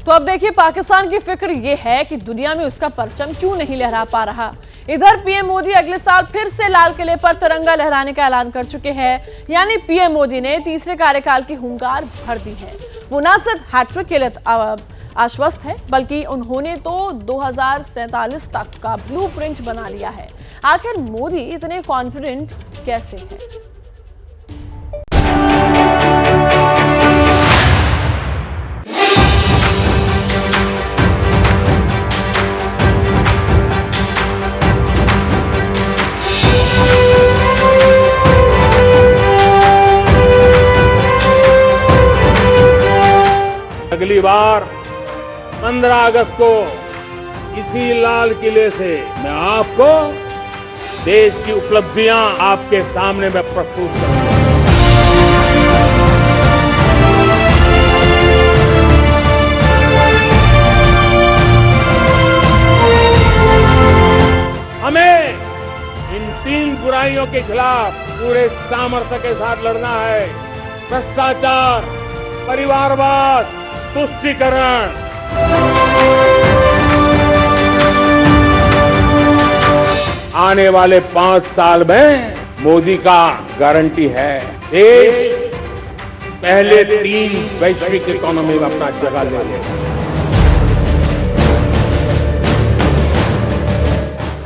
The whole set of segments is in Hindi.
तो अब देखिए पाकिस्तान की फिक्र ये है कि दुनिया में उसका परचम क्यों नहीं लहरा पा रहा। इधर पीएम मोदी अगले साल फिर से लाल किले पर तिरंगा लहराने का ऐलान कर चुके हैं। यानी पीएम मोदी ने तीसरे कार्यकाल की हुंकार भर दी है। वो न सिर्फ हैट्रिक के लिए आश्वस्त है, बल्कि उन्होंने तो 2047 तक का ब्लूप्रिंट बना लिया है। आखिर मोदी इतने कॉन्फिडेंट कैसे हैं? अगली बार 15 अगस्त को इसी लाल किले से मैं आपको देश की उपलब्धियां आपके सामने मैं प्रस्तुत करूंगा। हमें इन 3 बुराइयों के खिलाफ पूरे सामर्थ्य के साथ लड़ना है। भ्रष्टाचार, परिवारवाद, तुष्टीकरण। आने वाले 5 साल में मोदी का गारंटी है देश पहले 3 वैश्विक इकोनॉमी में अपना जगह ले लेगा।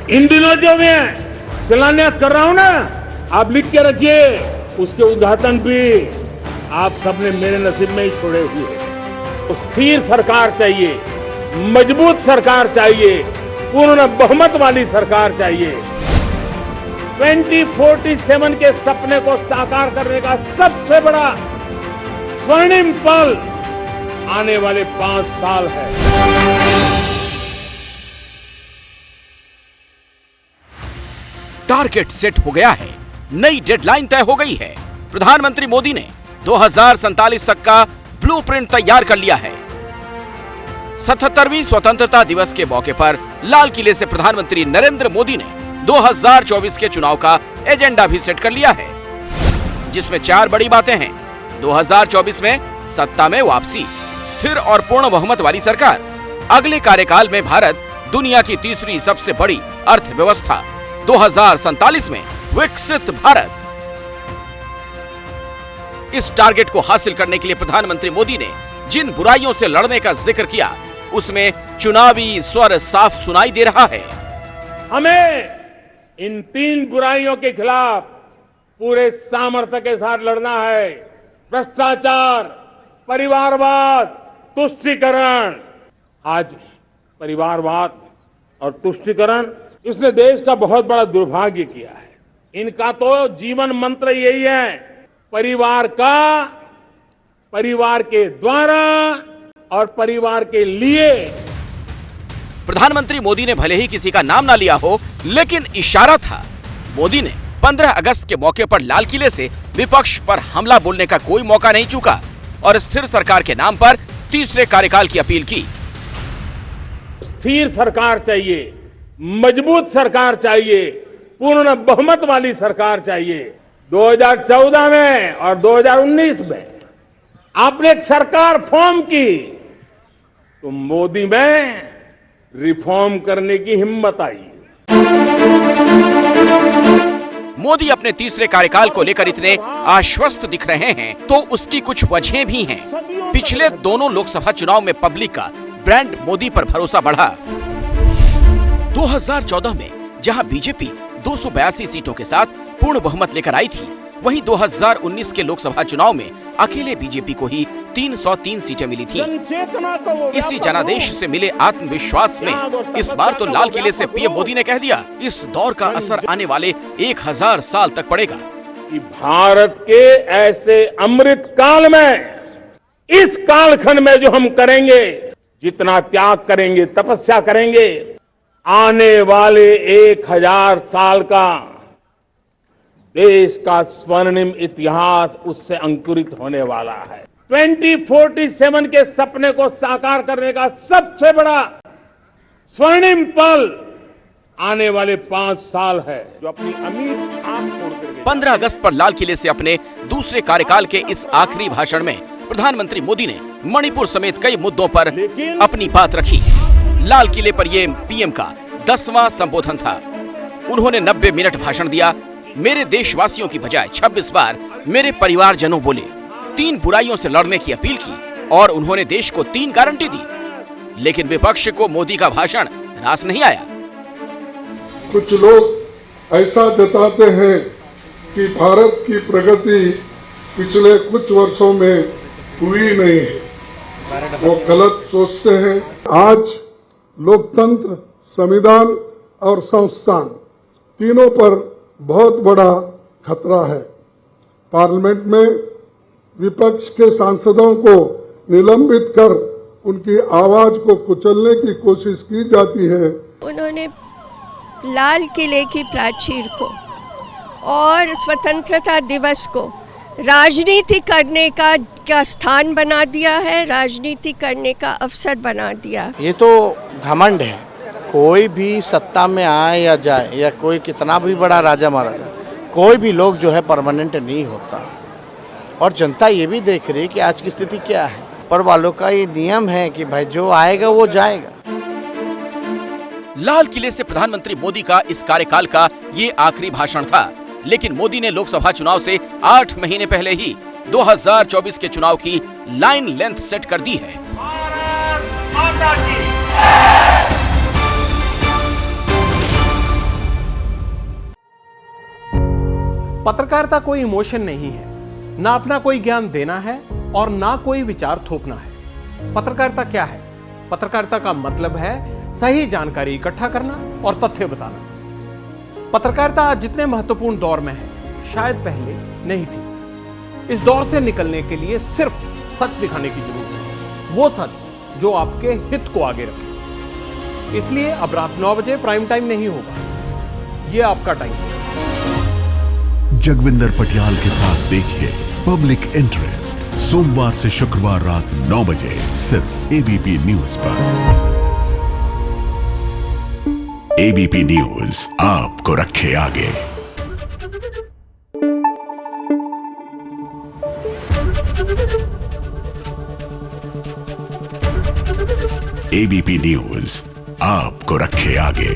इन दिनों जो मैं शिलान्यास कर रहा हूं ना, आप लिख के रखिए, उसके उद्घाटन भी आप सबने मेरे नसीब में ही छोड़े हुए हैं। तो स्थिर सरकार चाहिए, मजबूत सरकार चाहिए, पूर्ण बहुमत वाली सरकार चाहिए। 2047 के सपने को साकार करने का सबसे बड़ा स्वर्णिम पल आने वाले 5 साल है। टारगेट सेट हो गया है, नई डेडलाइन तय हो गई है। प्रधानमंत्री मोदी ने 2047 तक का ब्लूप्रिंट तैयार कर लिया है। 77वीं स्वतंत्रता दिवस के मौके पर लाल किले से प्रधानमंत्री नरेंद्र मोदी ने 2024 के चुनाव का एजेंडा भी सेट कर लिया है, जिसमें 4 बड़ी बातें हैं। 2024 में सत्ता में वापसी, स्थिर और पूर्ण बहुमत वाली सरकार, अगले कार्यकाल में भारत दुनिया की तीसरी सबसे बड़ी अर्थव्यवस्था, 2047 में विकसित भारत। इस टारगेट को हासिल करने के लिए प्रधानमंत्री मोदी ने जिन बुराइयों से लड़ने का जिक्र किया, उसमें चुनावी स्वर साफ सुनाई दे रहा है। हमें इन 3 बुराइयों के खिलाफ पूरे सामर्थ्य के साथ लड़ना है। भ्रष्टाचार, परिवारवाद, तुष्टीकरण। आज परिवारवाद और तुष्टीकरण, इसने देश का बहुत बड़ा दुर्भाग्य किया है। इनका तो जीवन मंत्र यही है, परिवार का, परिवार के द्वारा और परिवार के लिए। प्रधानमंत्री मोदी ने भले ही किसी का नाम ना लिया हो, लेकिन इशारा था। मोदी ने 15 अगस्त के मौके पर लाल किले से विपक्ष पर हमला बोलने का कोई मौका नहीं चूका और स्थिर सरकार के नाम पर तीसरे कार्यकाल की अपील की। स्थिर सरकार चाहिए, मजबूत सरकार चाहिए, पूर्ण बहुमत वाली सरकार चाहिए। 2014 में और 2019 में आपने एक सरकार फॉर्म की, तो मोदी में रिफॉर्म करने की हिम्मत आई। मोदी अपने तीसरे कार्यकाल को लेकर इतने आश्वस्त दिख रहे हैं, तो उसकी कुछ वजहें भी हैं। पिछले दोनों लोकसभा चुनाव में पब्लिक का ब्रांड मोदी पर भरोसा बढ़ा। 2014 में जहां बीजेपी 282 सीटों के साथ पूर्ण बहुमत लेकर आई थी, वहीं 2019 के लोकसभा चुनाव में अकेले बीजेपी को ही 303 सीटें मिली थी। इसी जनादेश से मिले आत्मविश्वास में इस बार तो लाल किले से पीएम मोदी ने कह दिया, इस दौर का असर आने वाले 1000 साल तक पड़ेगा। कि भारत के ऐसे अमृत काल में, इस कालखंड में जो हम करेंगे, जितना त्याग करेंगे, तपस्या करेंगे, आने वाले 1000 साल का देश का स्वर्णिम इतिहास उससे अंकुरित होने वाला है। 2047 के सपने को साकार करने का सबसे बड़ा स्वर्णिम पल आने वाले 5 साल है, जो अपनी अमीर छाप छोड़ कर 15 अगस्त पर लाल किले से अपने दूसरे कार्यकाल के इस आखिरी भाषण में प्रधानमंत्री मोदी ने मणिपुर समेत कई मुद्दों पर अपनी बात रखी। लाल किले पर ये पीएम का 10वां संबोधन था। उन्होंने 90 मिनट भाषण दिया। मेरे देशवासियों की बजाय 26 बार मेरे परिवारजनों बोले। 3 बुराइयों से लड़ने की अपील की और उन्होंने देश को 3 गारंटी दी। लेकिन विपक्ष को मोदी का भाषण रास नहीं आया। कुछ लोग ऐसा जताते हैं कि भारत की प्रगति पिछले कुछ वर्षों में हुई नहीं है। वो गलत सोचते हैं। आज लोकतंत्र, संविधान और संस्थान तीनों पर बहुत बड़ा खतरा है। पार्लियामेंट में विपक्ष के सांसदों को निलंबित कर उनकी आवाज को कुचलने की कोशिश की जाती है। उन्होंने लाल किले की प्राचीर को और स्वतंत्रता दिवस को राजनीति करने का स्थान बना दिया है, राजनीति करने का अवसर बना दिया। ये तो घमंड है। कोई भी सत्ता में आए या जाए या कोई कितना भी बड़ा राजा महाराजा, कोई भी लोग जो है परमानेंट नहीं होता। और जनता ये भी देख रही है कि आज की स्थिति क्या है। पर वालों का ये नियम है कि भाई जो आएगा वो जाएगा। लाल किले से प्रधानमंत्री मोदी का इस कार्यकाल का ये आखिरी भाषण था। लेकिन मोदी ने लोकसभा चुनाव से 8 महीने पहले ही 2024 के चुनाव की लाइन लेंथ सेट कर दी है। पत्रकारिता कोई इमोशन नहीं है, ना अपना कोई ज्ञान देना है और ना कोई विचार थोपना है। पत्रकारिता क्या है? पत्रकारिता का मतलब है सही जानकारी इकट्ठा करना और तथ्य बताना। पत्रकारिता आज जितने महत्वपूर्ण दौर में है, शायद पहले नहीं थी। इस दौर से निकलने के लिए सिर्फ सच दिखाने की जरूरत है, वो सच जो आपके हित को आगे रखे। इसलिए अब रात 9 बजे प्राइम टाइम नहीं होगा, ये आपका टाइम है। जगविंदर पटियाल के साथ देखिए पब्लिक इंटरेस्ट सोमवार से शुक्रवार रात 9 बजे सिर्फ एबीपी न्यूज पर। एबीपी न्यूज आपको रखे आगे। एबीपी न्यूज आपको रखे आगे।